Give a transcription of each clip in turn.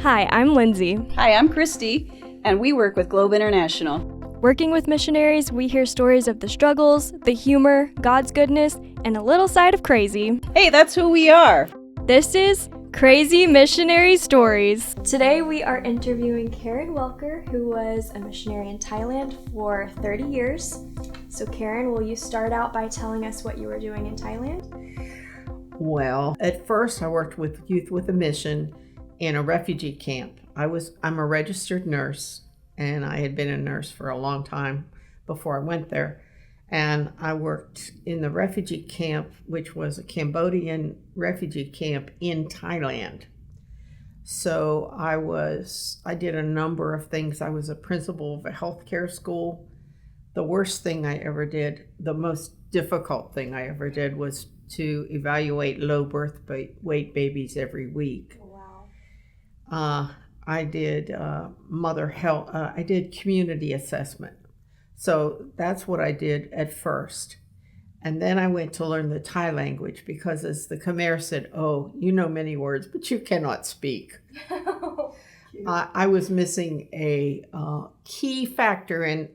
Hi, I'm Lindsay. Hi, I'm Christy, and we work with Globe International. Working with missionaries, we hear stories of the struggles, the humor, God's goodness, and a little side of crazy. Hey, that's who we are. This is Crazy Missionary Stories. Today we are interviewing Karen Welker, who was a missionary in Thailand for 30 years. So Karen, will you start out by telling us what you were doing in Thailand? Well, at first I worked with Youth with a Mission in a refugee camp. I'm a registered nurse, and I had been a nurse for a long time before I went there. And I worked in the refugee camp, which was a Cambodian refugee camp in Thailand. So I did a number of things. I was a principal of a healthcare school. The worst thing I ever did, the most difficult thing I ever did, was to evaluate low birth weight babies every week. Wow. I did mother health. I did community assessment. So that's what I did at first. And then I went to learn the Thai language because, as the Khmer said, "Oh, you know many words, but you cannot speak." I was missing a key factor in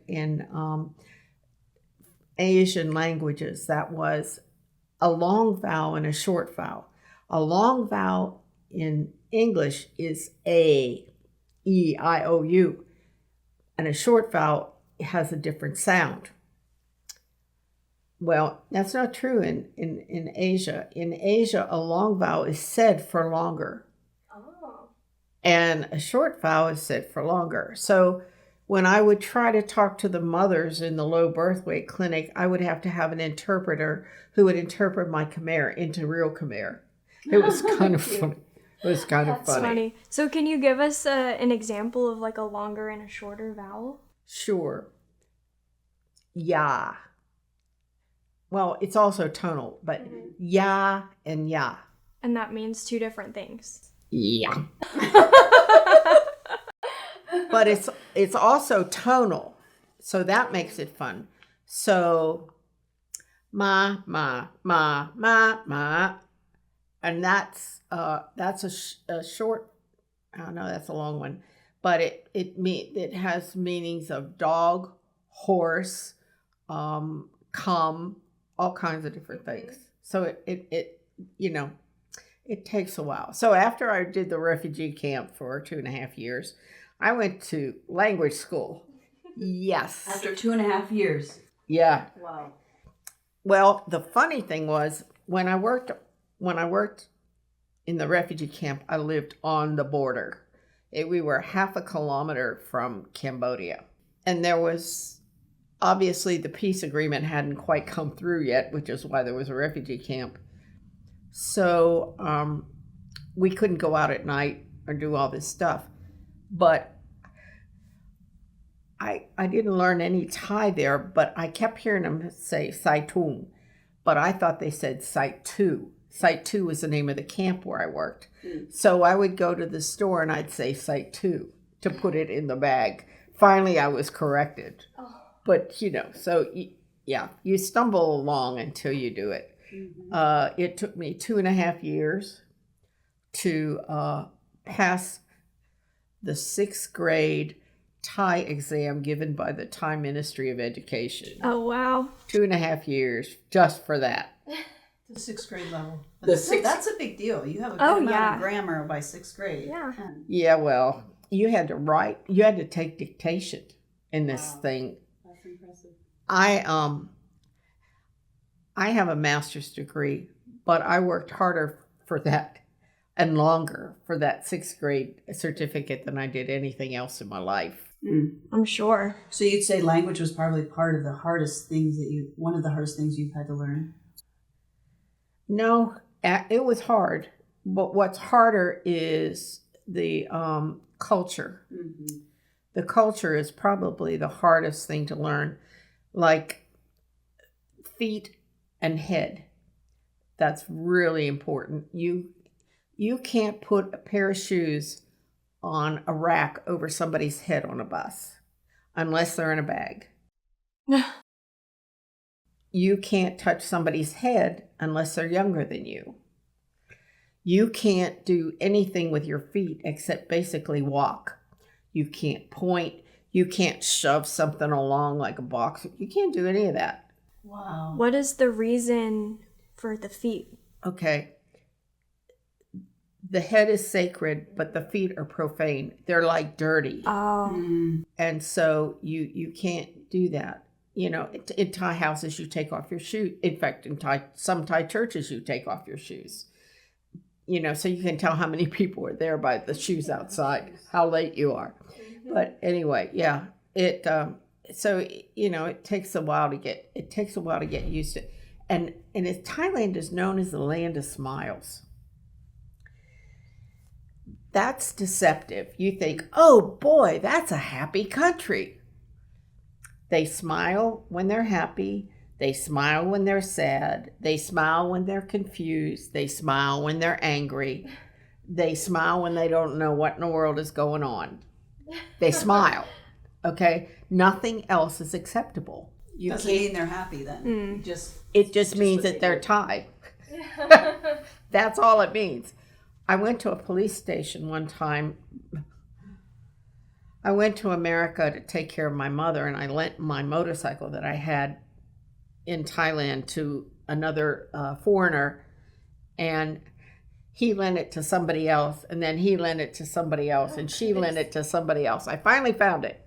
Asian languages. That was a long vowel and a short vowel. A long vowel in English is A, E, I, O, U, and a short vowel has a different sound. Well, that's not true in Asia. In Asia, a long vowel is said for longer. Oh. And a short vowel is said for longer. So when I would try to talk to the mothers in the low birth weight clinic, I would have to have an interpreter who would interpret my Khmer into real Khmer. It was kind of funny. It was kind of That's funny. So can you give us an example of like a longer and a shorter vowel? Sure. Ya. Well, it's also tonal, but ya and ya. And that means two different things. Yeah. But it's also tonal, so that makes it fun. So ma, and that's a short. I don't know, that's a long one, but it has meanings of dog, horse, come, all kinds of different things. So it takes a while. So after I did the refugee camp for 2.5 years, I went to language school. Yes. After 2.5 years. Yeah. Wow. Well, the funny thing was when I worked in the refugee camp, I lived on the border. We were 0.5 kilometer from Cambodia. And there was, obviously, the peace agreement hadn't quite come through yet, which is why there was a refugee camp. So we couldn't go out at night or do all this stuff. But I didn't learn any Thai there, but I kept hearing them say Sai Tung. But I thought they said Site 2. Site 2 was the name of the camp where I worked. So I would go to the store and I'd say Site 2 to put it in the bag. Finally, I was corrected. Oh. But, so yeah, you stumble along until you do it. Mm-hmm. It took me 2.5 years to pass the 6th grade Thai exam given by the Thai Ministry of Education. Oh, wow. 2.5 years just for that. The 6th grade level. That's a big deal. You have a good amount of grammar by 6th grade. Yeah. Yeah, well, you had to take dictation in this thing. That's impressive. I have a master's degree, but I worked harder for that and longer for that 6th grade certificate than I did anything else in my life. I'm sure. So you'd say language was probably one of the hardest things you've had to learn? No, it was hard. But what's harder is the culture. Mm-hmm. The culture is probably the hardest thing to learn. Like feet and head. That's really important. You can't put a pair of shoes on a rack over somebody's head on a bus unless they're in a bag. You can't touch somebody's head unless they're younger than you. You can't do anything with your feet except basically walk. You can't point. You can't shove something along like a box. You can't do any of that. Wow. What is the reason for the feet? Okay. The head is sacred, but the feet are profane. They're like dirty. Oh. Mm. And so you can't do that. You know, in Thai houses, you take off your shoes. In fact, in some Thai churches, you take off your shoes. You know, so you can tell how many people are there by the shoes outside, how late you are. But anyway, yeah, so, you know, it takes a while to get used to. And Thailand is known as the land of smiles. That's deceptive. You think, oh boy, that's a happy country. They smile when they're happy. They smile when they're sad. They smile when they're confused. They smile when they're angry. They smile when they don't know what in the world is going on. They smile, okay? Nothing else is acceptable. You Doesn't can't. mean they're happy then. It just means what that they they're do. Thai. That's all it means. I went to a police station one time. I went to America to take care of my mother, and I lent my motorcycle that I had in Thailand to another foreigner, and he lent it to somebody else, and then he lent it to somebody else, and she lent it to somebody else. I finally found it,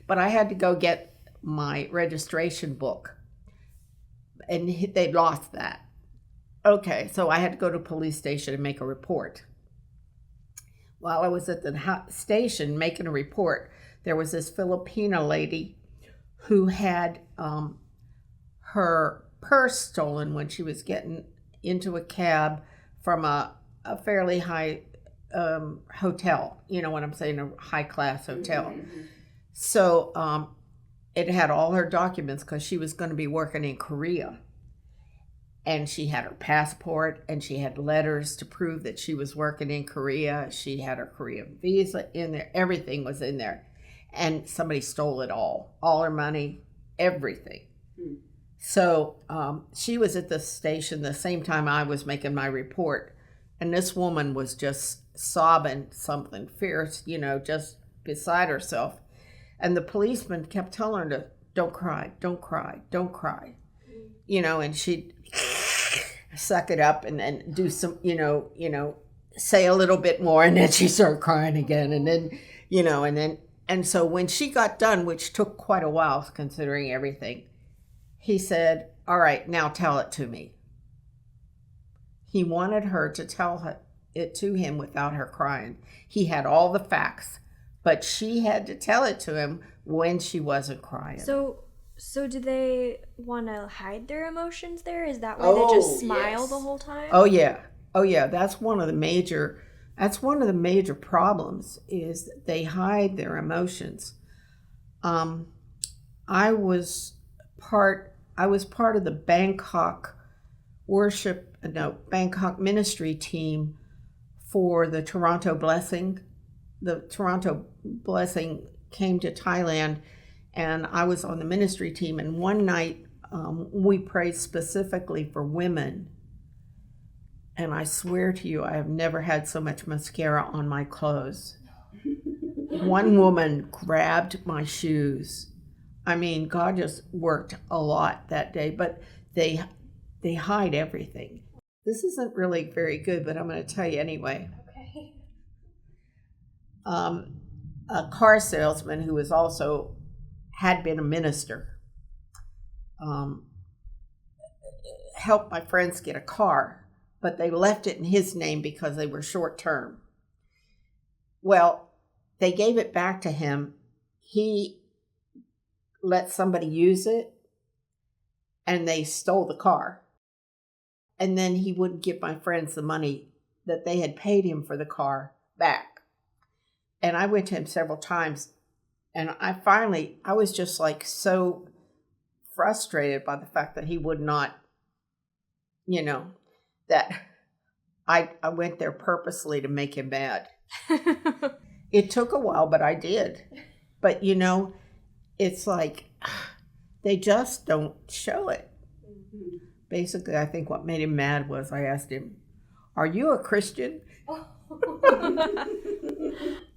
but I had to go get my registration book, and they lost that. Okay, so I had to go to the police station and make a report. While I was at the station making a report, there was this Filipina lady who had her purse stolen when she was getting into a cab from a fairly high hotel. You know what I'm saying, a high-class hotel. So it had all her documents because she was going to be working in Korea. And she had her passport, and she had letters to prove that she was working in Korea. She had her Korean visa in there. Everything was in there. And somebody stole it all her money, everything. So she was at the station the same time I was making my report. And this woman was just sobbing something fierce, you know, just beside herself. And the policeman kept telling her to, don't cry, don't cry, don't cry. You know, and she'd suck it up and then do some, you know, say a little bit more, and then she started crying again. And then, you know, and so when she got done, which took quite a while considering everything, he said, all right, now tell it to me. He wanted her to tell it to him without her crying. He had all the facts, but she had to tell it to him when she wasn't crying. So do they want to hide their emotions there? Is that why they just smile yes. the whole time? Oh yeah. That's one of the major problems is that they hide their emotions. I was part of the Bangkok ministry team for the Toronto Blessing. The Toronto Blessing came to Thailand, and I was on the ministry team, and one night we prayed specifically for women. And I swear to you, I have never had so much mascara on my clothes. One woman grabbed my shoes. I mean, God just worked a lot that day, but they hide everything. This isn't really very good, but I'm going to tell you anyway. Okay. A car salesman who was also had been a minister helped my friends get a car, but they left it in his name because they were short term. Well, they gave it back to him. He let somebody use it, and they stole the car. And then he wouldn't give my friends the money that they had paid him for the car back. And I went to him several times, and I was just like so frustrated by the fact that he would not, you know, that I went there purposely to make him mad. It took a while, but I did. But, you know, it's like they just don't show it. Basically, I think what made him mad was I asked him, "Are you a Christian?"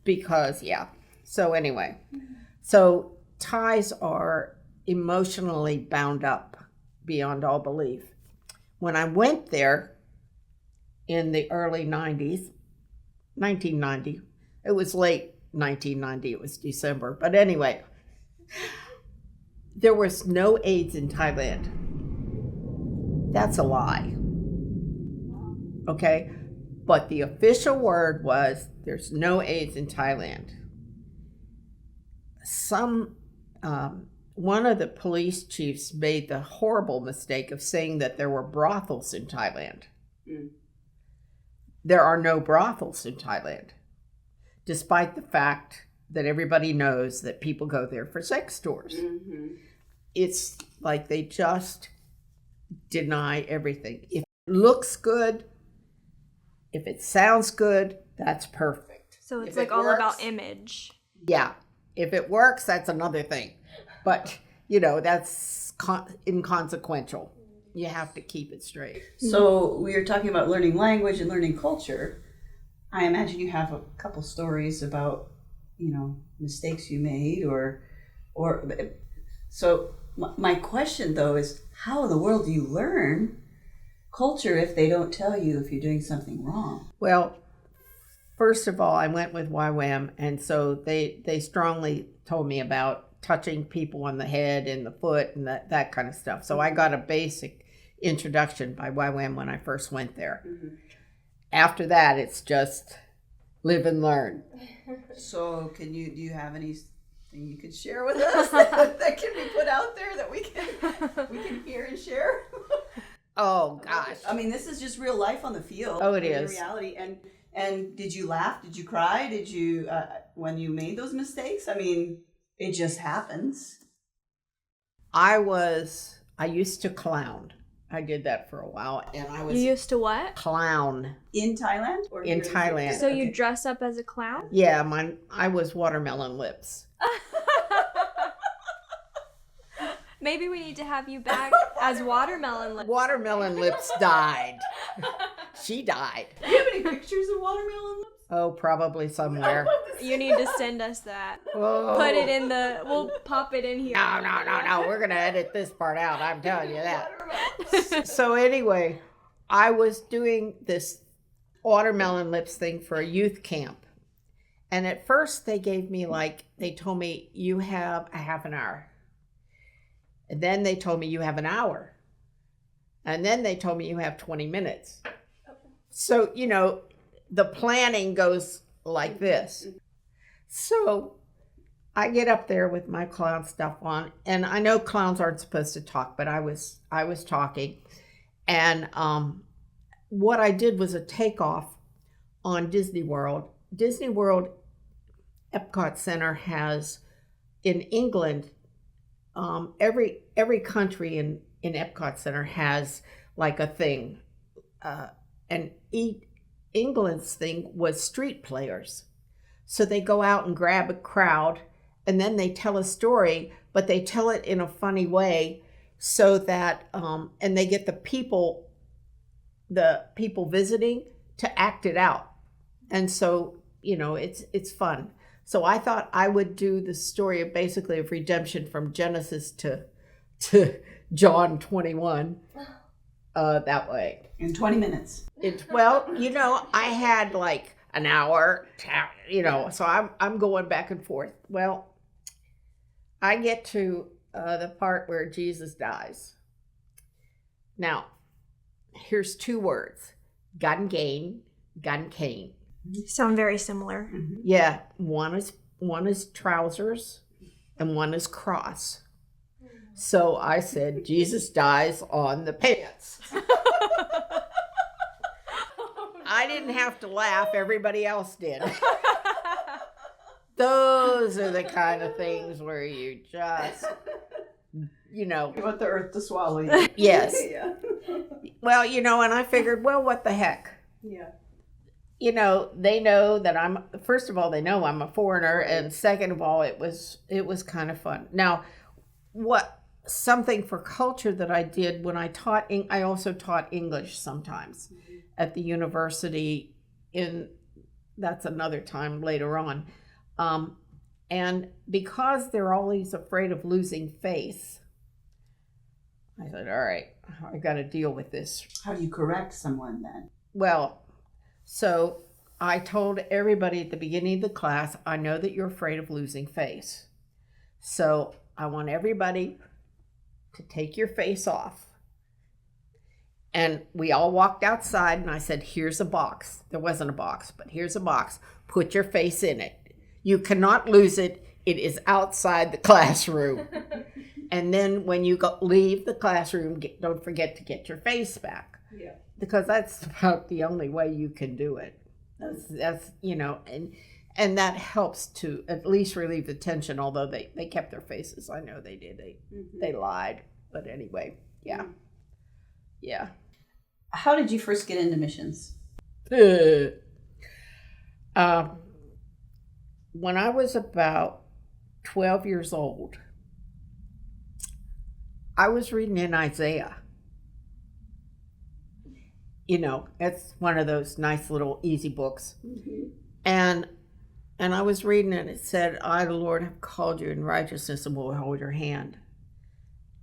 Because, yeah. So anyway, so Thais are emotionally bound up beyond all belief. When I went there in the early 90s, 1990, it was late 1990, it was December. But anyway, there was no AIDS in Thailand. That's a lie. Okay? But the official word was there's no AIDS in Thailand. One of the police chiefs made the horrible mistake of saying that there were brothels in Thailand. There are no brothels in Thailand, despite the fact that everybody knows that people go there for sex tours. It's like they just deny everything. If it looks good, if it sounds good, that's perfect. So it's If like it all works, about image. Yeah. If it works, that's another thing. But, that's inconsequential. You have to keep it straight. So we were talking about learning language and learning culture. I imagine you have a couple stories about, mistakes you made or so my question though is, how in the world do you learn culture if they don't tell you if you're doing something wrong? Well, first of all, I went with YWAM, and so they strongly told me about touching people on the head and the foot and that kind of stuff. So I got a basic introduction by YWAM when I first went there. After that, it's just live and learn. So do you have anything you could share with us that can be put out there that we can hear and share? Oh gosh. I mean, this is just real life on the field. Oh, it real is. reality. And did you laugh? Did you cry? Did you when you made those mistakes? I mean, it just happens. I used to clown. I did that for a while, and I was You used to what? clown. In Thailand? Or In here Thailand. So you dress up as a clown? Yeah, I was watermelon lips. Maybe we need to have you back as watermelon lips. Watermelon lips died. She died. Do you have any pictures of watermelon lips? Oh, probably somewhere. You need to send us that. Oh. Put it in we'll pop it in here. No. We're going to edit this part out. I'm telling you that. So anyway, I was doing this watermelon lips thing for a youth camp. And at first they gave me they told me you have a half an hour. And then they told me you have an hour. And then they told me you have 20 minutes. So, the planning goes like this. So I get up there with my clown stuff on, and I know clowns aren't supposed to talk, but I was talking. And what I did was a takeoff on Disney World. Disney World Epcot Center has, in England, every country in Epcot Center has a thing. And England's thing was street players. So they go out and grab a crowd, and then they tell a story, but they tell it in a funny way so that, and they get the people visiting to act it out. And so, it's fun. So I thought I would do the story of redemption from Genesis to John 21 that way. In 20 minutes. I had an hour, so I'm going back and forth. Well, I get to the part where Jesus dies. Now, here's two words: gan gain, gan cane. Sound very similar. Yeah, one is trousers, and one is cross. So I said, Jesus dies on the pants. I didn't have to laugh, everybody else did. Those are the kind of things where you just, You want the earth to swallow you. Yes. Yeah. Well, and I figured, well, what the heck? Yeah. They know that first of all, they know I'm a foreigner, and second of all, it was kind of fun. Now, something for culture that I did when I also taught English sometimes. at the university that's another time later on. And because they're always afraid of losing face, I said, all right, I got to deal with this. How do you correct someone then? Well, so I told everybody at the beginning of the class, I know that you're afraid of losing face. So I want everybody to take your face off. And we all walked outside and I said, here's a box. There wasn't a box, but here's a box. Put your face in it. You cannot lose it. It is outside the classroom. And then when you leave the classroom, don't forget to get your face back. Yeah. Because that's about the only way you can do it. That's and that helps to at least relieve the tension, although they kept their faces. I know they did. They lied. But anyway, yeah. Yeah. How did you first get into missions? When I was about 12 years old, I was reading in Isaiah. It's one of those nice little easy books. Mm-hmm. And I was reading it, and it said, I, the Lord, have called you in righteousness and will hold your hand.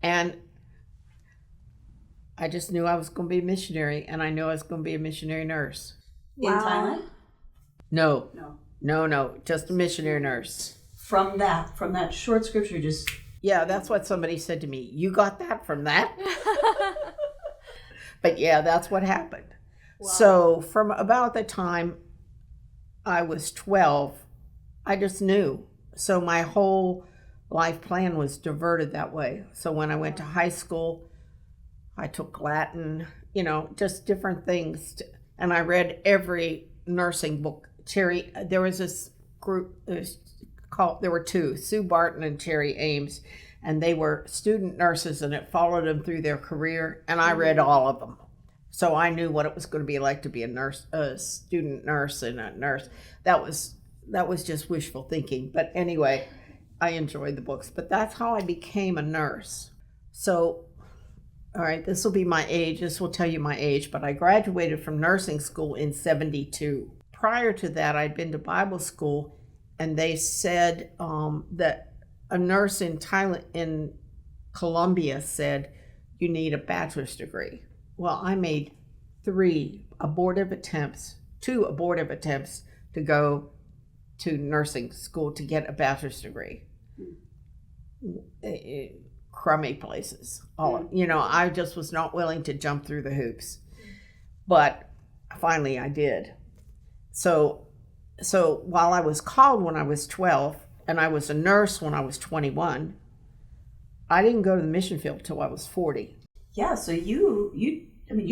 And I just knew I was going to be a missionary, and I knew I was going to be a missionary nurse. In Thailand? No, just a missionary nurse. From that short scripture, just... Yeah, that's what somebody said to me. You got that from that? But yeah, that's what happened. Wow. So from about the time I was 12, I just knew. So my whole life plan was diverted that way. So when I went to high school, I took Latin, just different things. And I read every nursing book. There was this group, there were two, Sue Barton and Terry Ames, and they were student nurses, and it followed them through their career, and I read all of them. So I knew what it was going to be like to be a student nurse and a nurse. That was just wishful thinking. But anyway, I enjoyed the books. But that's how I became a nurse. So, all right, this will be my age. This will tell you my age. But I graduated from nursing school in 1972. Prior to that, I'd been to Bible school, and they said that a nurse in Thailand, in Colombia, said you need a bachelor's degree. Well, I made 2 abortive attempts to go to nursing school to get a bachelor's degree. Crummy places. I just was not willing to jump through the hoops. But finally I did. So while I was called when I was 12 and I was a nurse when I was 21, I didn't go to the mission field till I was 40. Yeah, so you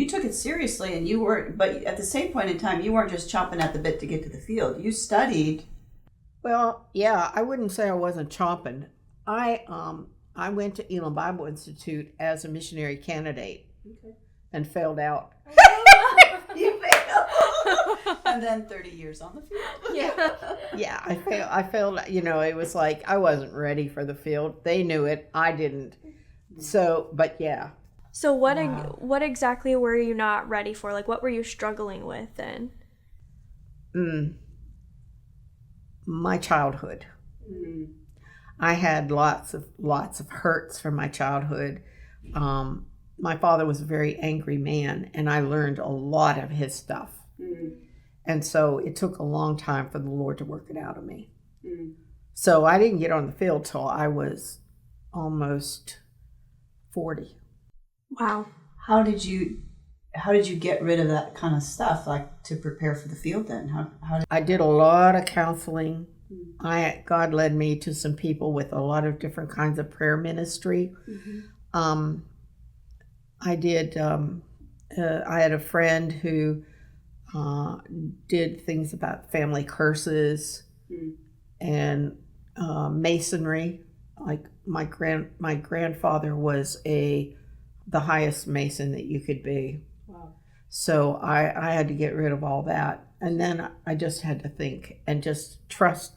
took it seriously, and you weren't, but at the same point in time, you weren't just chomping at the bit to get to the field. You studied. Well, yeah, I wouldn't say I wasn't chomping. I went to Elam Bible Institute as a missionary candidate and failed out. You failed. And then 30 years on the field. Yeah, I failed. It was like I wasn't ready for the field. They knew it. I didn't. So, but yeah. So what exactly were you not ready for? Like, what were you struggling with then? My childhood. I had lots of hurts from my childhood. My father was a very angry man, and I learned a lot of his stuff. And so it took a long time for the Lord to work it out of me. So I didn't get on the field till I was almost 40. Wow. How did you get rid of that kind of stuff, like to prepare for the field then? I did a lot of counseling. God led me to some people with a lot of different kinds of prayer ministry. I did, I had a friend who did things about family curses and masonry. Like my grandfather was the highest mason that you could be. Wow. So I had to get rid of all that. And then I just had to think and just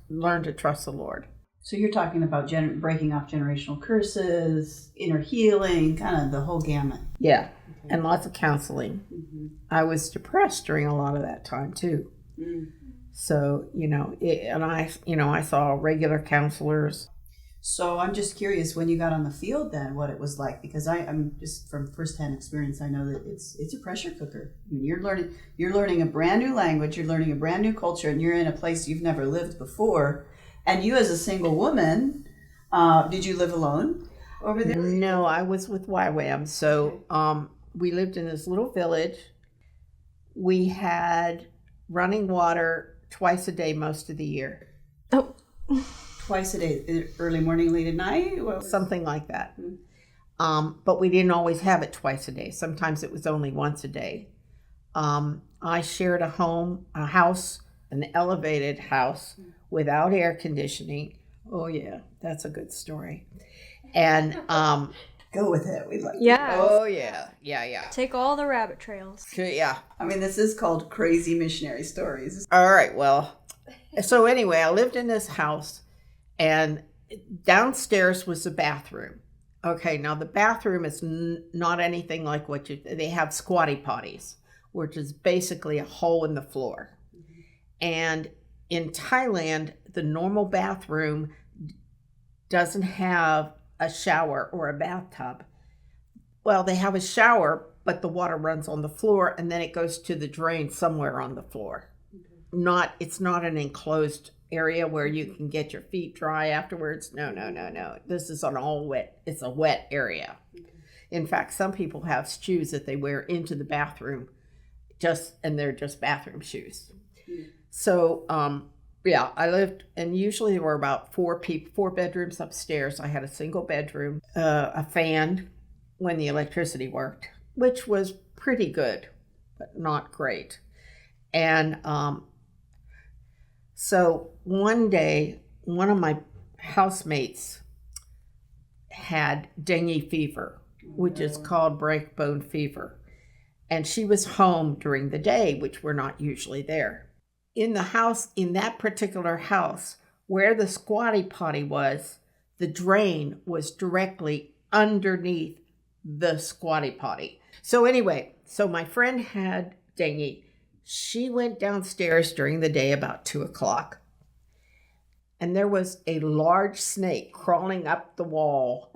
learn to trust the Lord. So you're talking about breaking off generational curses, inner healing, kind of the whole gamut. Yeah. and lots of counseling. Mm-hmm. I was depressed during a lot of that time too. Mm. So, I saw regular counselors. So I'm just curious, when you got on the field then, what it was like, because I'm just from firsthand experience, I know that it's a pressure cooker. I mean, you're learning a brand new language, you're learning a brand new culture, and you're in a place you've never lived before. And you as a single woman, did you live alone over there? No, I was with YWAM. So we lived in this little village. We had running water twice a day most of the year. Oh. Twice a day, early morning, late at night? Something like that. But we didn't always have it twice a day. Sometimes it was only once a day. I shared a house, an elevated house without air conditioning. Oh yeah, that's a good story. And Go with it. We like Yeah. oh yeah. Take all the rabbit trails. Yeah. I mean, this is called Crazy Missionary Stories. All right. Well, so anyway, I lived in this house, and downstairs was the bathroom. Okay, now the bathroom is not anything like they have squatty potties, which is basically a hole in the floor. And in Thailand, the normal bathroom doesn't have a shower or a bathtub. Well, they have a shower, but the water runs on the floor and then it goes to the drain somewhere on the floor. It's not an enclosed area where you can get your feet dry afterwards. No. This is it's a wet area. In fact, some people have shoes that they wear into the bathroom and they're just bathroom shoes. So, I lived, and usually there were about 4 bedrooms upstairs. I had a single bedroom, a fan when the electricity worked, which was pretty good, but not great. And so one day, one of my housemates had dengue fever, which is called breakbone fever. And she was home during the day, which we're not usually there. In that particular house, where the squatty potty was, the drain was directly underneath the squatty potty. So anyway, my friend had dengue. She went downstairs during the day about 2:00, and there was a large snake crawling up the wall.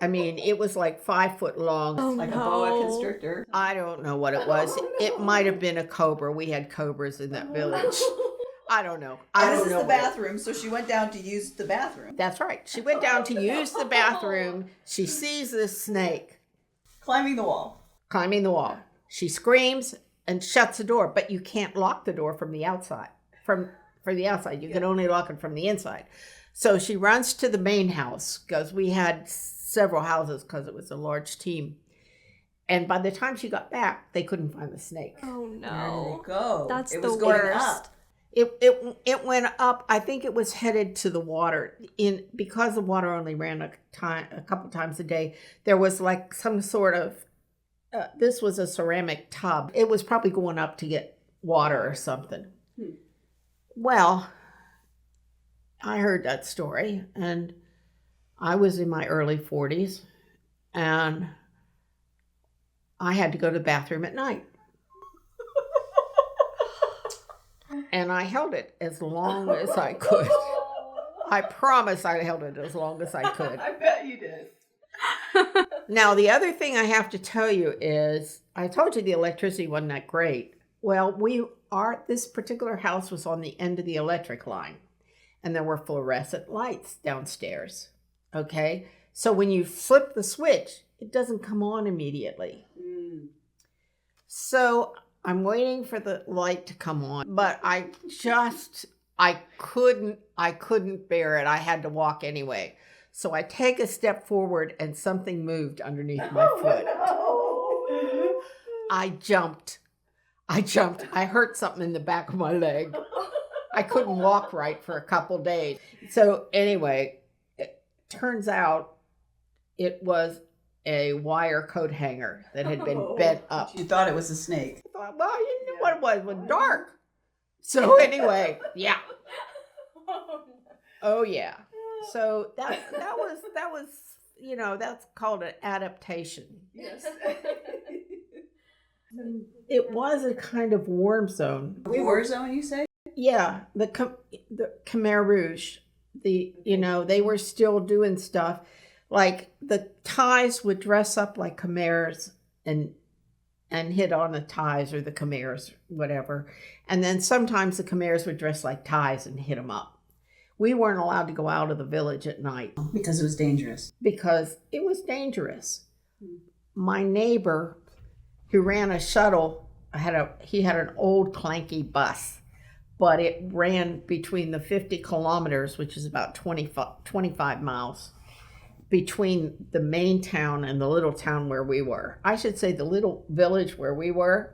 I mean, it was like 5 foot long. Oh, Like no. a boa constrictor. I don't know what it was. It might have been a cobra. We had cobras in that village. I don't know. This is the bathroom, so she went down to use the bathroom. That's right. She went down to use the bathroom. She sees this snake Climbing the wall. She screams and shuts the door, but you can't lock the door from the outside. For the outside, you can only lock it from the inside. So she runs to the main house, because we had several houses because it was a large team. And by the time she got back, they couldn't find the snake. Oh There no. you go. That's it the was going worst. up. It went up. I think it was headed to the water. Because the water only ran a couple times a day. There was like some sort of this was a ceramic tub. It was probably going up to get water or something. Well, I heard that story, and I was in my early 40s, and I had to go to the bathroom at night. And I held it as long as I could. I promise I held it as long as I could. I bet you did. Now, the other thing I have to tell you is, I told you the electricity wasn't that great. Well, this particular house was on the end of the electric line, and there were fluorescent lights downstairs. Okay? So when you flip the switch, it doesn't come on immediately. So I'm waiting for the light to come on, but I couldn't bear it. I had to walk anyway. So I take a step forward and something moved underneath my foot. No. I jumped. I hurt something in the back of my leg. I couldn't walk right for a couple days. So anyway, it turns out it was a wire coat hanger that had been bent up. You thought it was a snake. I thought, well, you knew what it was. It was dark. So anyway, yeah. Oh yeah. So that was that's called an adaptation. Yes. It was a kind of warm zone. War zone, you say? Yeah, the Khmer Rouge, they were still doing stuff. Like the Thais would dress up like Khmers and hit on the Thais or the Khmers, whatever. And then sometimes the Khmers would dress like Thais and hit them up. We weren't allowed to go out of the village at night. Because it was dangerous. Because it was dangerous. My neighbor who ran a shuttle, he had an old clanky bus, but it ran between the 50 kilometers, which is about 25 miles, between the main town and the little town where we were. I should say the little village where we were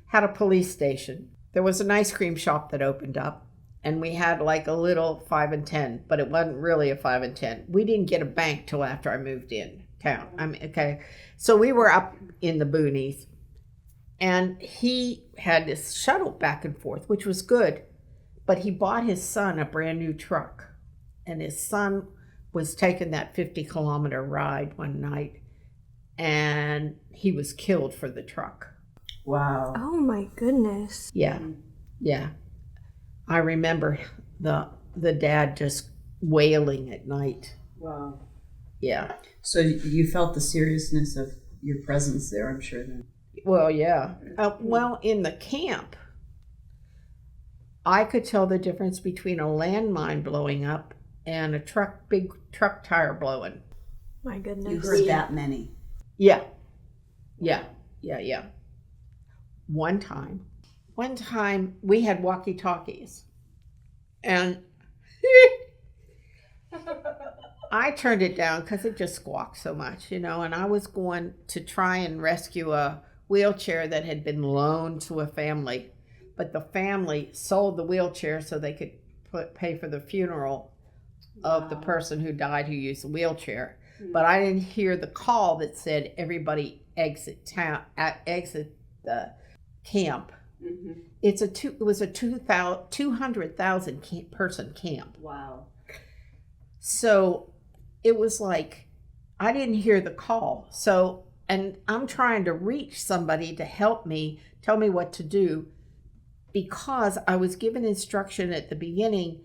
had a police station. There was an ice cream shop that opened up, and we had like a little 5 and 10, but it wasn't really a 5 and 10. We didn't get a bank till after I moved in town. Okay. So we were up in the boonies, and he had this shuttle back and forth, which was good, but he bought his son a brand new truck, and his son was taking that 50-kilometer ride one night, and he was killed for the truck. Wow. Oh my goodness. Yeah. I remember the dad just wailing at night. Wow. Yeah. So you felt the seriousness of your presence there, I'm sure then. Well, yeah. Well, in the camp, I could tell the difference between a landmine blowing up and a big truck tire blowing. My goodness. You heard that many. Yeah. One time we had walkie-talkies, and I turned it down because it just squawked so much, and I was going to try and rescue a wheelchair that had been loaned to a family, but the family sold the wheelchair so they could pay for the funeral of the person who died who used the wheelchair. But I didn't hear the call that said everybody exit the camp. It was a 200,000 person camp. Wow. So it was like I didn't hear the call. So, and I'm trying to reach somebody to help me, tell me what to do, because I was given instruction at the beginning.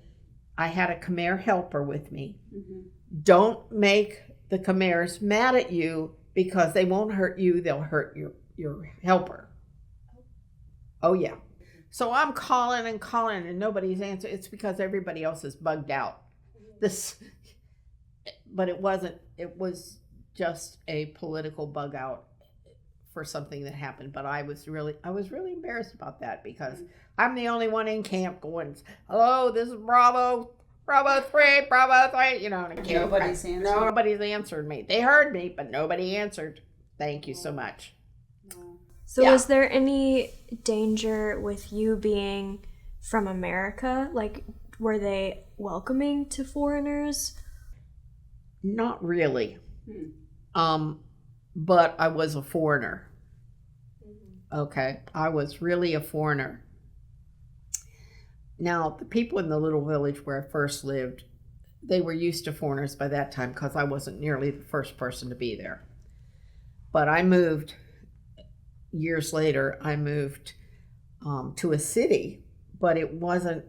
I had a Khmer helper with me. Don't make the Khmers mad at you, because they won't hurt you, they'll hurt your helper. Oh yeah. So I'm calling and nobody's answering. It's because everybody else is bugged out. But it wasn't. It was just a political bug out for something that happened. But I was really embarrassed about that, because I'm the only one in camp going, "Hello, this is Bravo 3, Bravo 3." Nobody's answered. Nobody's answered me. They heard me, but nobody answered. Thank you so much. So was there any danger with you being from America? Like, were they welcoming to foreigners? Not really. But I was a foreigner. Okay, I was really a foreigner. Now, the people in the little village where I first lived, they were used to foreigners by that time, because I wasn't nearly the first person to be there. But I moved, years later, to a city, but it wasn't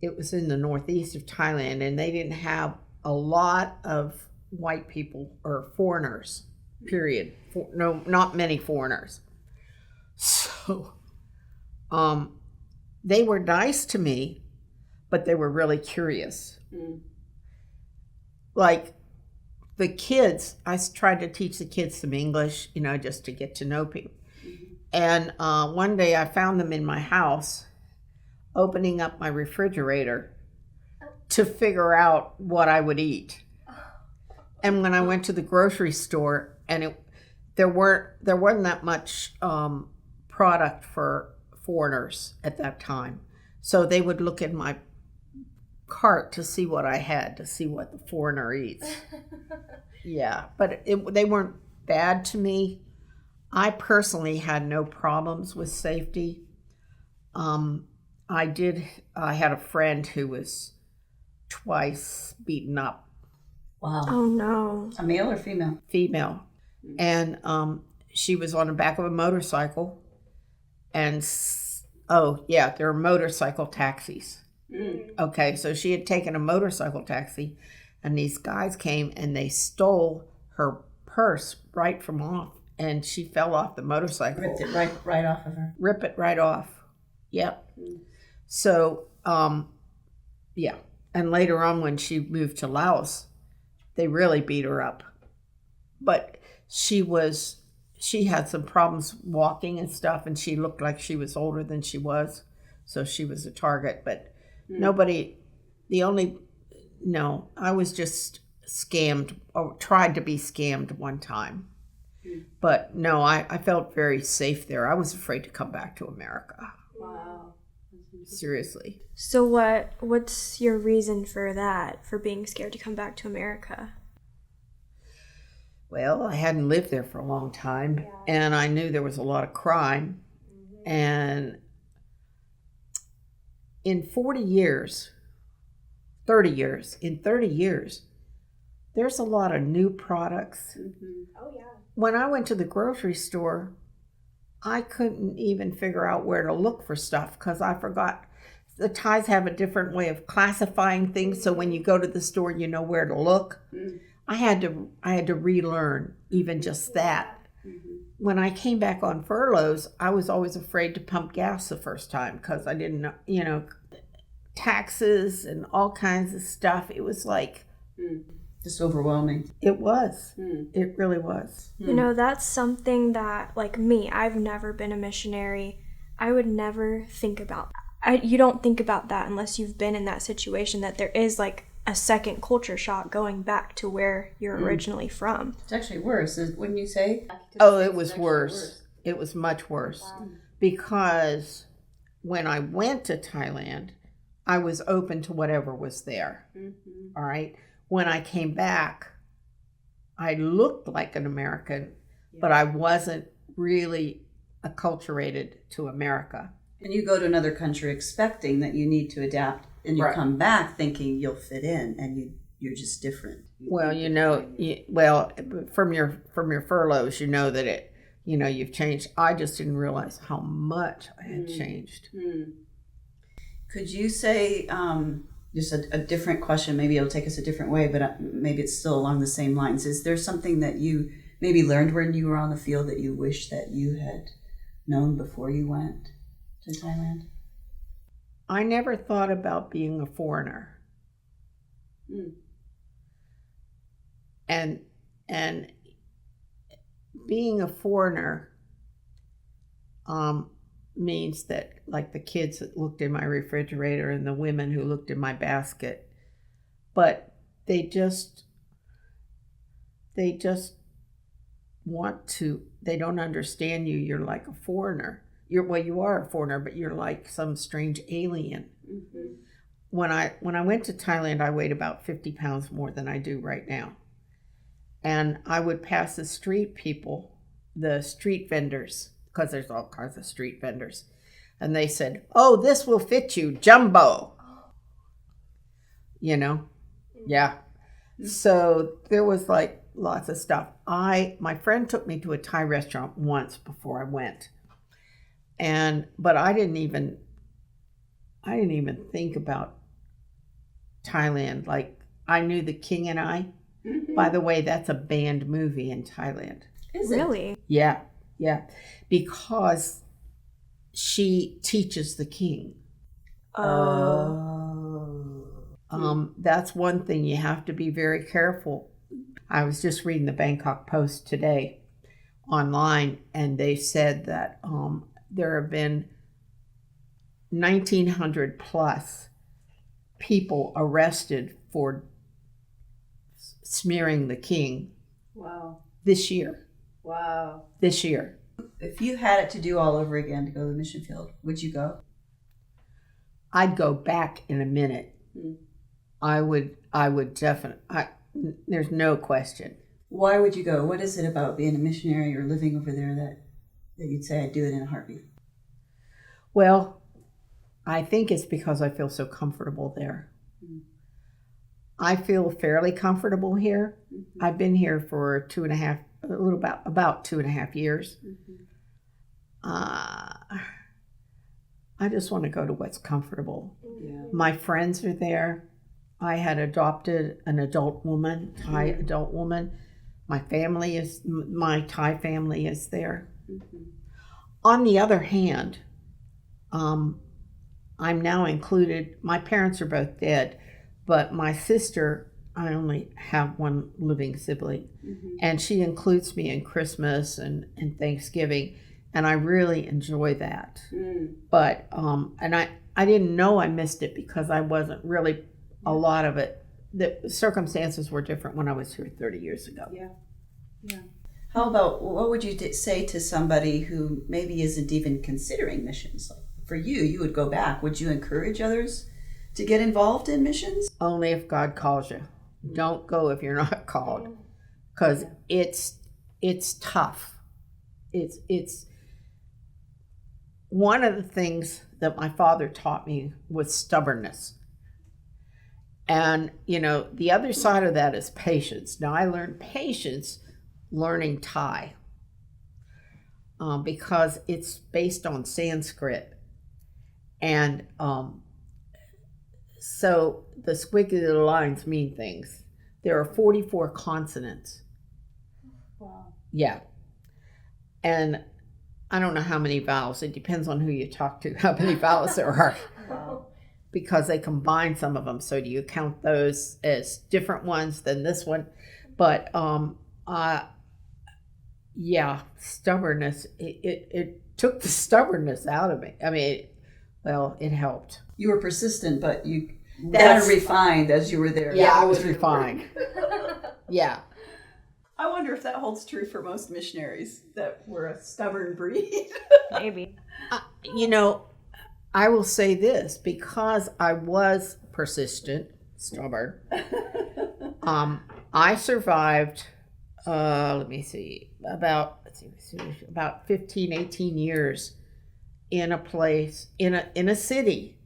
it was in the northeast of Thailand, and they didn't have a lot of white people or foreigners, period. No, not many foreigners. So, they were nice to me, but they were really curious. Like the kids, I tried to teach the kids some English, just to get to know people. And one day I found them in my house, opening up my refrigerator to figure out what I would eat. And when I went to the grocery store, and there wasn't that much product for foreigners at that time, so they would look in my cart to see what I had, to see what the foreigner eats. Yeah, but they weren't bad to me. I personally had no problems with safety. I had a friend who was twice beaten up. Wow. Oh no. A male or female? Female. And she was on the back of a motorcycle, and there are motorcycle taxis. Okay, so she had taken a motorcycle taxi, and these guys came and they stole her purse right from off, and she fell off the motorcycle. Ripped it right off of her. Rip it right off. Yep. So, yeah. And later on, when she moved to Laos, they really beat her up. But she had some problems walking and stuff, and she looked like she was older than she was. So she was a target. But I was just scammed, or tried to be scammed one time. But no, I felt very safe there. I was afraid to come back to America. Wow. Seriously. So what's your reason for that, for being scared to come back to America? Well, I hadn't lived there for a long time, and I knew there was a lot of crime. And in 30 years, there's a lot of new products. Oh, yeah. When I went to the grocery store, I couldn't even figure out where to look for stuff because I forgot. The Thais have a different way of classifying things, so when you go to the store, you know where to look. I had to relearn even just that. When I came back on furloughs, I was always afraid to pump gas the first time because I didn't know, taxes and all kinds of stuff. It was like Just overwhelming. It was. It really was. That's something that, like me, I've never been a missionary. I would never think about you don't think about that unless you've been in that situation, that there is like a second culture shock going back to where you're originally from. It's actually worse, wouldn't you say? Oh, it was worse. It was much worse. Wow. Because when I went to Thailand, I was open to whatever was there. All right. When I came back, I looked like an American, but I wasn't really acculturated to America. And you go to another country expecting that you need to adapt, and you come back thinking you'll fit in, and you're just different. Well, from your furloughs, that you've changed. I just didn't realize how much I had changed. Could you say, just a different question, maybe it'll take us a different way, but maybe it's still along the same lines. Is there something that you maybe learned when you were on the field that you wish that you had known before you went to Thailand? I never thought about being a foreigner. And being a foreigner means that, like, the kids that looked in my refrigerator and the women who looked in my basket, but they just they don't understand you. You're like a foreigner. You are a foreigner, but you're like some strange alien. When I went to Thailand, I weighed about 50 pounds more than I do right now. And I would pass the street vendors, because there's all kinds of street vendors. And they said, "Oh, this will fit you, jumbo." Yeah. So there was like lots of stuff. My friend took me to a Thai restaurant once before I went. But I didn't even think about Thailand. Like, I knew The King and I. By the way, that's a banned movie in Thailand. Is it? Really? Yeah. Because she teaches the king. That's one thing you have to be very careful. I was just reading the Bangkok Post today online, and they said that there have been 1,900 plus people arrested for smearing the king. Wow. This year. Wow. This year. If you had it to do all over again to go to the mission field, would you go? I'd go back in a minute. I would definitely. There's no question. Why would you go? What is it about being a missionary or living over there that you'd say I'd do it in a heartbeat? Well, I think it's because I feel so comfortable there. I feel fairly comfortable here. I've been here for about 2.5 years. I just want to go to what's comfortable. Yeah. My friends are there. I had adopted an adult woman, Thai adult woman. My Thai family is there. On the other hand, I'm now included. My parents are both dead, but my sister, I only have one living sibling, and she includes me in Christmas and Thanksgiving, and I really enjoy that. But and I didn't know I missed it because I wasn't really a lot of it. The circumstances were different when I was here 30 years ago. Yeah. How about, what would you say to somebody who maybe isn't even considering missions? Like for you, you would go back. Would you encourage others to get involved in missions? Only if God calls you. Don't go if you're not called, because it's tough. It's one of the things that my father taught me was stubbornness. And, the other side of that is patience. Now, I learned patience learning Thai because it's based on Sanskrit. And so the squiggly little lines mean things. There are 44 consonants. Wow. Yeah. And I don't know how many vowels. It depends on who you talk to, how many vowels there are. Wow. Because they combine some of them. So do you count those as different ones than this one? But stubbornness. It took the stubbornness out of me. I mean, it helped. You were persistent, but you kind That's- of refined as you were there. Yeah, I was refined. Yeah. I wonder if that holds true for most missionaries, that we're a stubborn breed. Maybe. I will say this, because I was persistent, stubborn. I survived, about 15, 18 years in a place, in a city,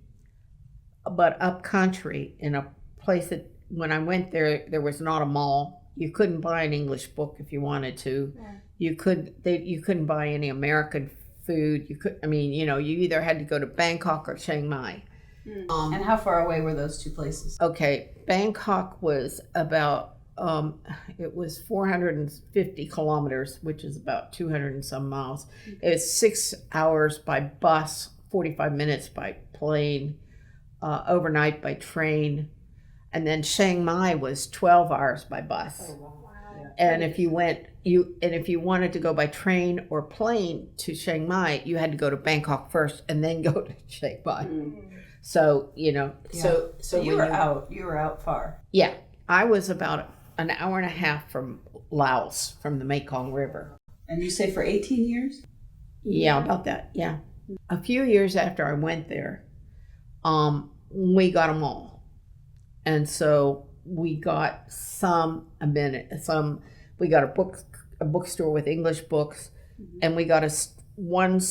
but up country, in a place that when I went there was not a mall. You couldn't buy an English book if you wanted to. Yeah. You couldn't buy any American food. You either had to go to Bangkok or Chiang Mai. And how far away were those two places? Okay, Bangkok was about it was 450 kilometers, which is about 200 and some miles. It's 6 hours by bus, 45 minutes by plane, overnight by train, and then Chiang Mai was 12 hours by bus. Oh, wow. And if you wanted to go by train or plane to Chiang Mai, you had to go to Bangkok first and then go to Chiang Mai. So so you were out far. Yeah, I was about an hour and a half from Laos, from the Mekong River. And you say for 18 years? Yeah, about that. Yeah, a few years after I went there, we got them all, and so we got we got a bookstore with English books, and we got one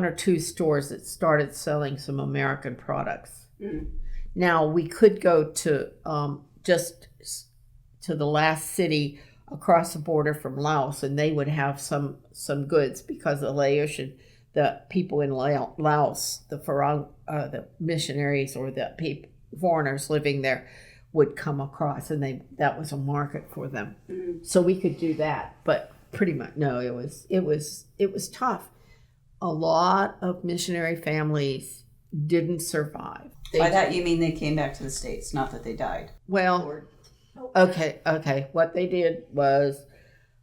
or two stores that started selling some American products. Now we could go to just to the last city across the border from Laos, and they would have some goods, because the Laotian, the people in Laos, the missionaries or the foreigners living there would come across, and that was a market for them. So we could do that, but pretty much no. It was tough. A lot of missionary families didn't survive. By that you mean they came back to the States, not that they died. Well, okay. What they did was,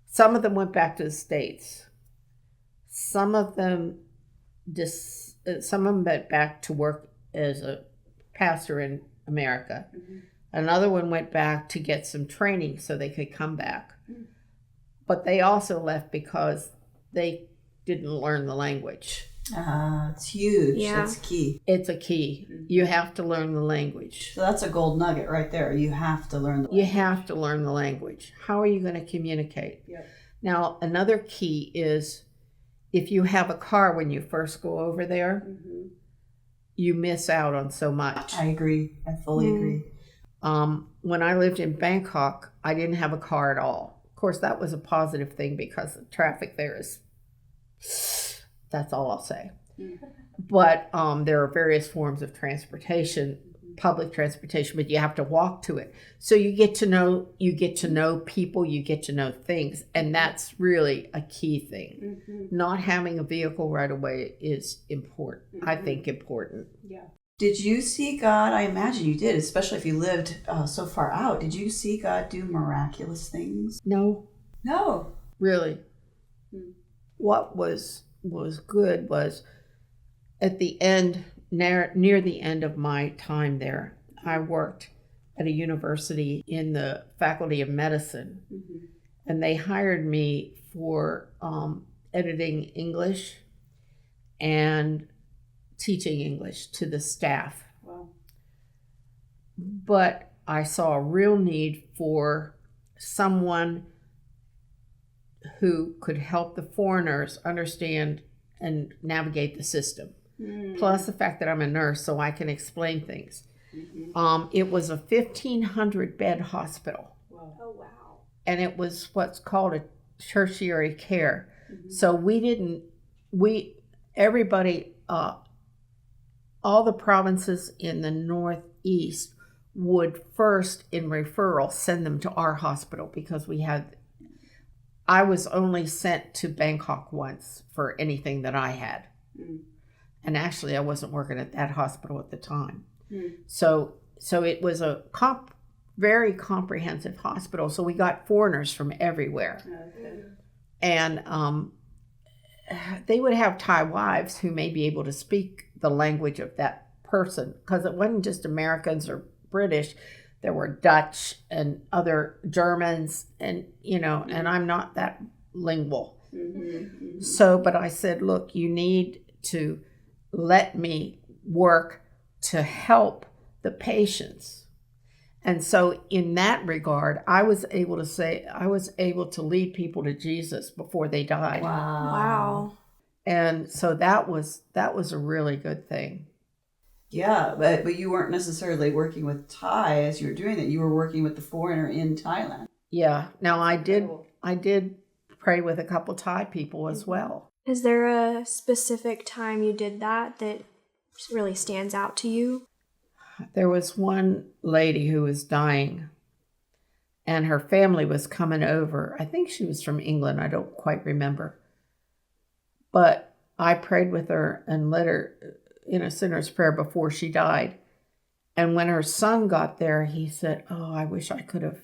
some of them went back to the States. Some of them went back to work as a pastor in America. Another one went back to get some training so they could come back. But they also left because they didn't learn the language. It's huge. Yeah. It's key. It's a key. You have to learn the language. So that's a gold nugget right there. You have to learn the You have to learn the language. How are you going to communicate? Yep. Now, another key is, if you have a car when you first go over there, you miss out on so much. I agree. I fully agree. When I lived in Bangkok, I didn't have a car at all. Of course, that was a positive thing because the traffic there is, that's all I'll say. But there are various forms of transportation, public transportation, but you have to walk to it. So you get to know people, you get to know things, and that's really a key thing. Not having a vehicle right away is important. I think important. Yeah. Did you see God? I imagine you did, especially if you lived so far out. Did you see God do miraculous things? No, No. really. What was good was at the end, near the end of my time there, I worked at a university in the faculty of medicine, and they hired me for editing English and teaching English to the staff. Wow. But I saw a real need for someone who could help the foreigners understand and navigate the system. Plus the fact that I'm a nurse, so I can explain things. It was a 1,500 bed hospital. Wow. Oh, wow. And it was what's called a tertiary care. So everybody, all the provinces in the Northeast would first, in referral, send them to our hospital because I was only sent to Bangkok once for anything that I had. And actually, I wasn't working at that hospital at the time. So it was a very comprehensive hospital. So we got foreigners from everywhere. Okay. And they would have Thai wives who may be able to speak the language of that person, because it wasn't just Americans or British. There were Dutch and other Germans, and and I'm not that lingual. So, but I said, look, you need to let me work to help the patients. And so in that regard, I was able to lead people to Jesus before they died. Wow. And so that was a really good thing. Yeah, but you weren't necessarily working with Thai as you were doing that. You were working with the foreigner in Thailand. Yeah. Now I did pray with a couple Thai people as well. Is there a specific time you did that really stands out to you? There was one lady who was dying, and her family was coming over. I think she was from England. I don't quite remember. But I prayed with her and led her in a sinner's prayer before she died. And when her son got there, he said, "Oh, I wish I could have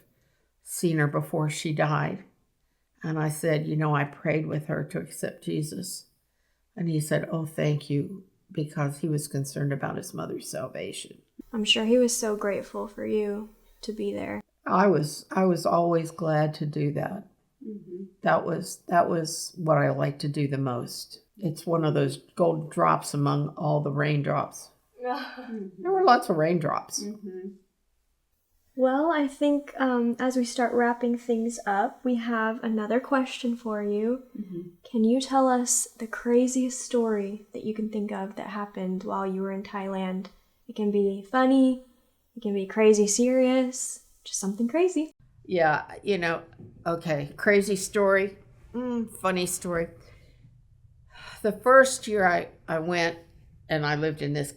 seen her before she died." And I said, I prayed with her to accept Jesus. And he said, "Oh, thank you," because he was concerned about his mother's salvation. I'm sure he was so grateful for you to be there. I was always glad to do that. That was what I like to do the most. It's one of those gold drops among all the raindrops. There were lots of raindrops. Well, I think as we start wrapping things up, we have another question for you. Can you tell us the craziest story that you can think of that happened while you were in Thailand? It can be funny, it can be crazy serious, just something crazy. Yeah, okay, crazy story, funny story. The first year I went and I lived in this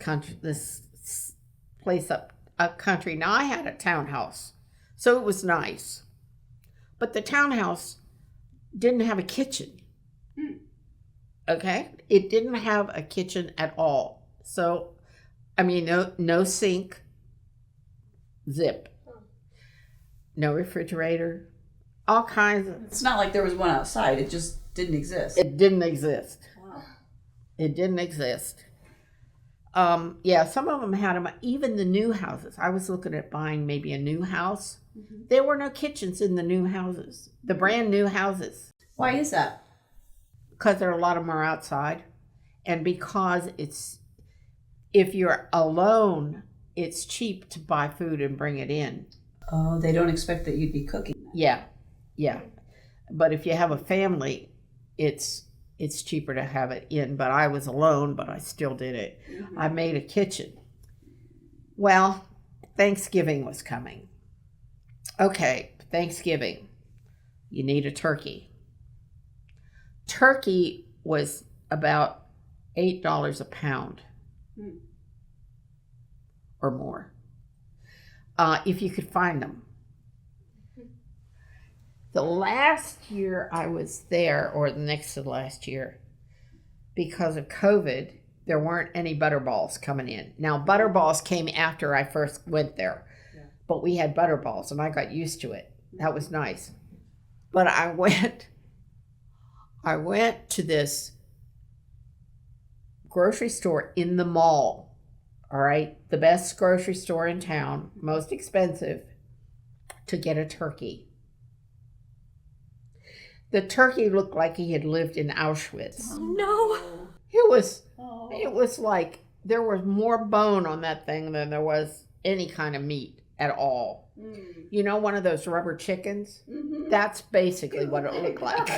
place up a country. Now I had a townhouse, so it was nice. But the townhouse didn't have a kitchen. Okay? It didn't have a kitchen at all. So, no sink, zip. No refrigerator, all kinds of... It's not like there was one outside. It just didn't exist. It didn't exist. Wow. It didn't exist. Some of them had them. Even the new houses. I was looking at buying maybe a new house. There were no kitchens in the new houses. The brand new houses. Why is that? Because a lot of them are outside. And because if you're alone, it's cheap to buy food and bring it in. Oh, they don't expect that you'd be cooking. Yeah. But if you have a family, it's cheaper to have it in. But I was alone, but I still did it. I made a kitchen. Well, Thanksgiving was coming. Okay, Thanksgiving. you need a turkey. Turkey was about $8 a pound or more, if you could find them. The last year I was there, or the next to the last year, because of COVID, there weren't any butterballs coming in. Now, butterballs came after I first went there, but we had butterballs, and I got used to it. That was nice. But I went to this grocery store in the mall, all right? The best grocery store in town, most expensive, to get a turkey. The turkey looked like he had lived in Auschwitz. No. It was like there was more bone on that thing than there was any kind of meat at all. You know, one of those rubber chickens? That's basically what it looked like.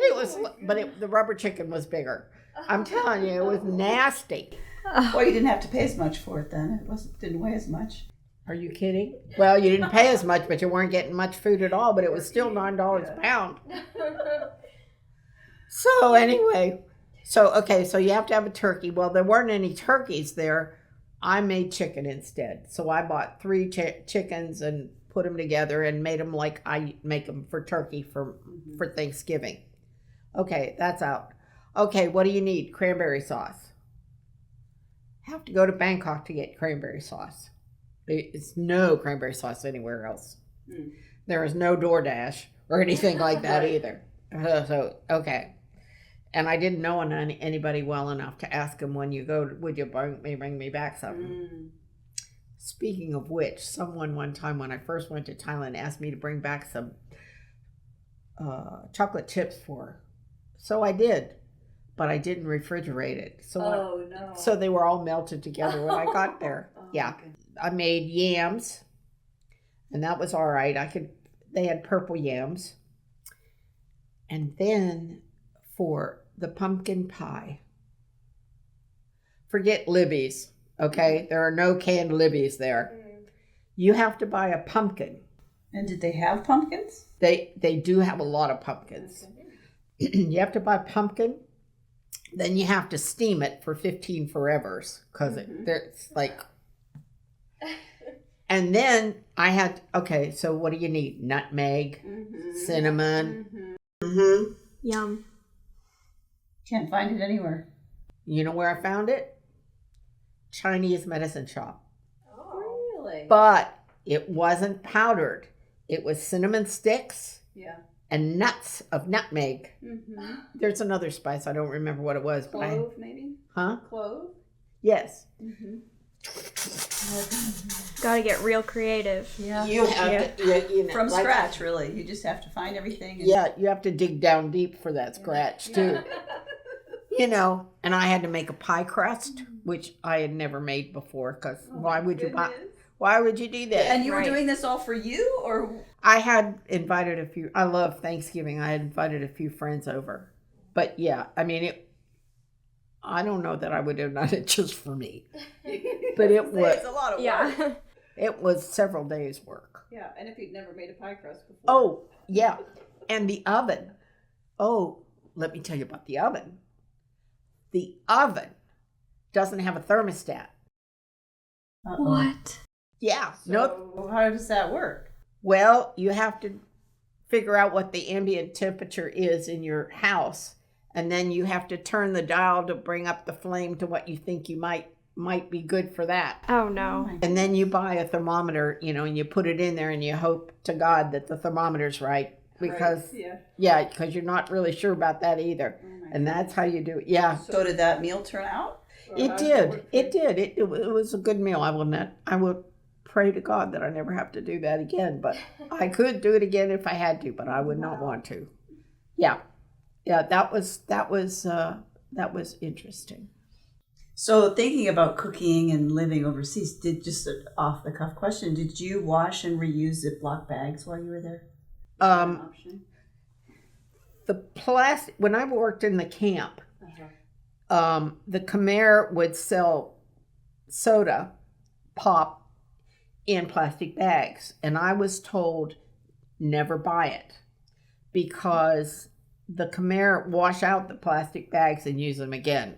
It was, but the rubber chicken was bigger. I'm telling you, it was nasty. Well, you didn't have to pay as much for it then. Didn't weigh as much. Are you kidding? Well, you didn't pay as much, but you weren't getting much food at all, but it was still $9 a pound. So anyway, so you have to have a turkey. Well, there weren't any turkeys there. I made chicken instead. So I bought 3 chickens and put them together and made them like I make them for turkey for Thanksgiving. Okay, that's out. Okay, what do you need? Cranberry sauce. Have to go to Bangkok to get cranberry sauce. It's no cranberry sauce anywhere else. There is no DoorDash or anything like that either. So, okay. And I didn't know anybody well enough to ask him, when you go, would you bring me back something? Speaking of which, someone one time when I first went to Thailand asked me to bring back some chocolate chips for her. So I did, but I didn't refrigerate it. So so they were all melted together when I got there. Yeah. I made yams, and that was all right. They had purple yams. And then for the pumpkin pie, forget Libby's, okay? There are no canned Libby's there. You have to buy a pumpkin. And did they have pumpkins? They do have a lot of pumpkins. You have to buy pumpkin. Then you have to steam it for 15 forevers, because it's like... And then I had, okay, so what do you need? Nutmeg, cinnamon. Yum. Can't find it anywhere. You know where I found it? Chinese medicine shop. Oh, really? But it wasn't powdered. It was cinnamon sticks and nuts of nutmeg. There's another spice. I don't remember what it was. Clove, maybe? Huh? Clove? Yes. Gotta get real creative. Yeah. You have to, you know, From scratch, really. You just have to find everything. And... Yeah, you have to dig down deep for that scratch, too. You know, and I had to make a pie crust, which I had never made before, because why would you do that? And you were doing this all for you, or? I had invited a few. I love Thanksgiving. I had invited a few friends over. But yeah, I mean, I don't know that I would have done it just for me. But it was. It's a lot of work. Yeah. It was several days' work. Yeah, and if you'd never made a pie crust before. Oh, yeah. And the oven. Oh, let me tell you about the oven. The oven doesn't have a thermostat. What? Yeah. So how does that work? Well, you have to figure out what the ambient temperature is in your house, and then you have to turn the dial to bring up the flame to what you think you might be good for that. Oh no. And then you buy a thermometer, you know, and you put it in there and you hope to God that the thermometer's right, because because you're not really sure about that either. And that's how you do it. Yeah. So did that meal turn out? It did. It was a good meal. I will pray to God that I never have to do that again, but I could do it again if I had to, but I would not want to. Yeah. Yeah, that was interesting. So thinking about cooking and living overseas, just an off the cuff question, did you wash and reuse Ziploc bags while you were there? The plastic, when I worked in the camp, the Khmer would sell soda pop in plastic bags, and I was told never buy it because the Khmer wash out the plastic bags and use them again.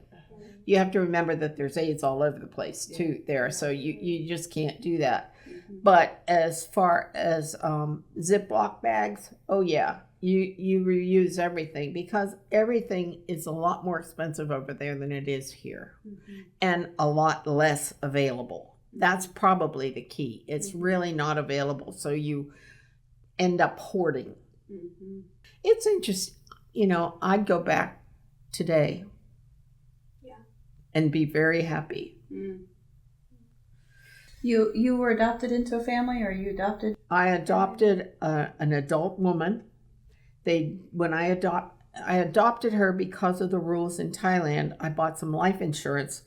You have to remember that there's AIDS all over the place too there, so you just can't do that. But as far as Ziploc bags, oh yeah, you reuse everything because everything is a lot more expensive over there than it is here, and a lot less available. That's probably the key. It's really not available, so you end up hoarding. It's interesting. You know, I'd go back today and be very happy. You were adopted into a family, or you adopted? I adopted an adult woman. I adopted her because of the rules in Thailand. I bought some life insurance,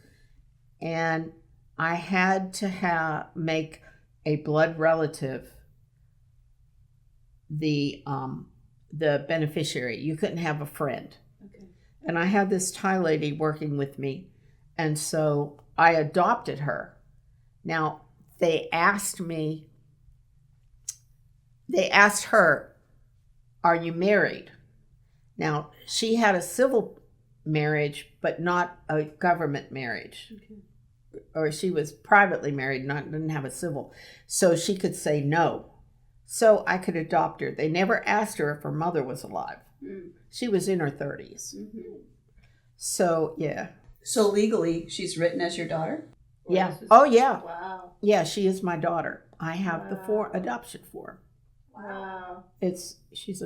and I had to make a blood relative the beneficiary. You couldn't have a friend. Okay. And I had this Thai lady working with me, and so I adopted her. Now, they asked her, "Are you married?" Now, she had a civil marriage, but not a government marriage. Okay. Or she was privately married, didn't have a civil. So she could say no. So I could adopt her. They never asked her if her mother was alive. She was in her 30s. So, yeah. So legally, she's written as your daughter? Yeah. Oh, yeah. Wow. Yeah, she is my daughter. I have the adoption form. Wow. She's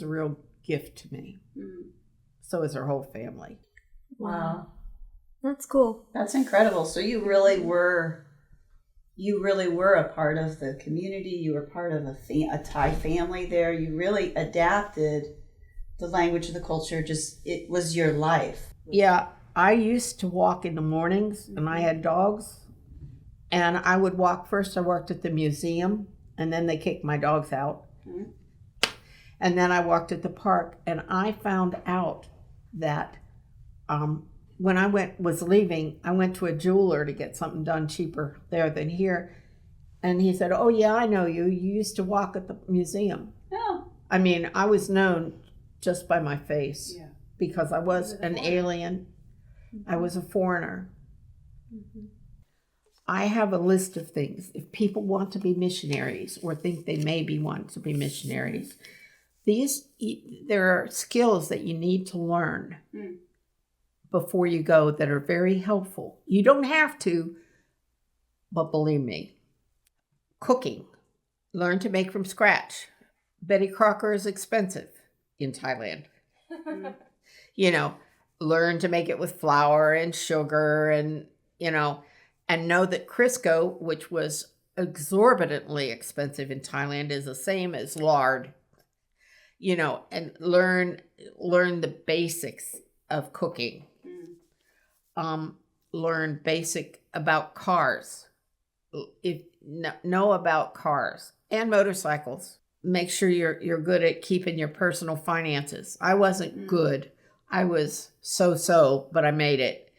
a real gift to me. So is her whole family. Wow. That's cool. That's incredible. So you really were a part of the community. You were part of a Thai family there. You really adapted the language and the culture. It was your life. Yeah. I used to walk in the mornings, and I had dogs, and I would walk. First I worked at the museum, and then they kicked my dogs out. And then I walked at the park, and I found out that when I was leaving, I went to a jeweler to get something done cheaper there than here. And he said, "Oh yeah, I know you. You used to walk at the museum." Oh. I mean, I was known just by my face because I was an alien. I was a foreigner. I have a list of things. If people want to be missionaries or think they maybe want to be missionaries, there are skills that you need to learn before you go that are very helpful. You don't have to, but believe me. Cooking. Learn to make from scratch. Betty Crocker is expensive in Thailand. Learn to make it with flour and sugar and know that Crisco, which was exorbitantly expensive in Thailand, is the same as lard. And learn the basics of cooking. Learn basic about cars. Know about cars and motorcycles. Make sure you're good at keeping your personal finances. I wasn't good. I was so, but I made it.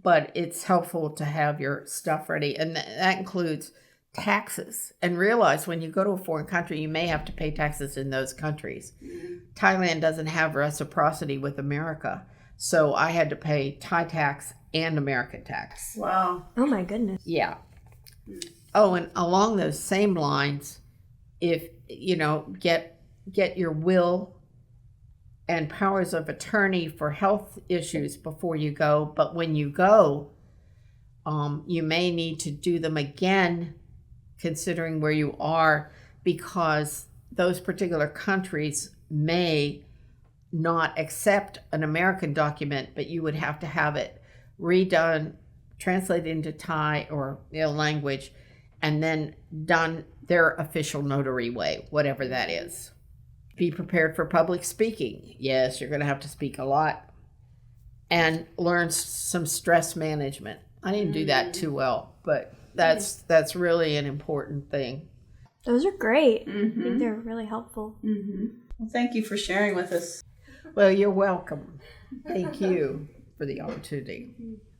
But it's helpful to have your stuff ready. And that includes taxes. And realize when you go to a foreign country, you may have to pay taxes in those countries. Thailand doesn't have reciprocity with America. So I had to pay Thai tax and American tax. Wow. Oh my goodness. Yeah. Oh, and along those same lines, if, get your will and powers of attorney for health issues before you go. But when you go, you may need to do them again, considering where you are, because those particular countries may not accept an American document, but you would have to have it redone, translated into Thai or language, and then done their official notary way, whatever that is. Be prepared for public speaking. Yes, you're going to have to speak a lot. And learn some stress management. I didn't do that too well, but that's really an important thing. Those are great. I think they're really helpful. Well, thank you for sharing with us. Well, you're welcome. Thank you for the opportunity.